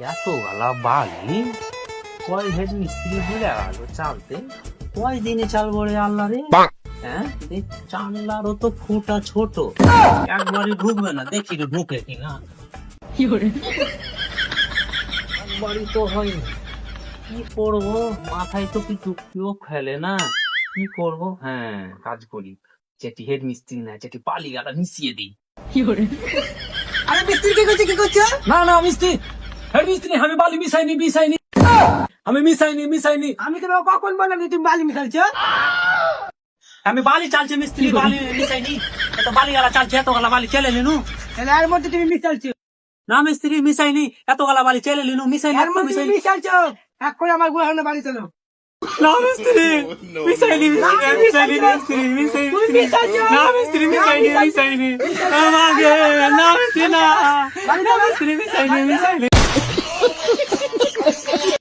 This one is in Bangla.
এত গালা বালি কয় হেড মিস্ত্রি বলে গেল চালতে কয় দিনে চালবো রে আল্লাহ রে। হ্যাঁ এই চাল্লারও তো ফুটা ছোট, একবারই ঢুকবে না, দেখি রে ঢুকে কিনা। একবারই তো হয়নি, কি করবো মাথায় তো কিছু কেউ খেলে না, কি করবো। হ্যাঁ কাজ করি, যেটি হেড মিস্ত্রি না যেটি বালি গালা মিশিয়ে দিই। আরে মিস্ত্রি কি করছে, কি করছে? না না মিস্ত্রি, হেড মিস্ত্রি আমি বালি মিশাইনি আমি মিশাইনি। আমি তো কখন বললাম যে তুমি বালি মিশালছো? আমি বালি চালছে মিস্ত্রি, বালি মিশাইনি। এত বালি গালা চালছে, এত গালা বালি চেলে নিনু। তাহলে এর মধ্যে তুমি মিশালছো, না মিস্ত্রি মিশাইনি, এত গালা বালি চেলে নিনু, মিশাইনি এর মধ্যে তুমি মিশালছো। এক করে আমার গুহানে বাড়ি চলো। না মিস্ত্রি মিশাইনি, তুমি মিশালছো। না মিস্ত্রি মিশাইনি আমাকে, না মিস্ত্রি না, বাড়ি চলো। মিশাইনি।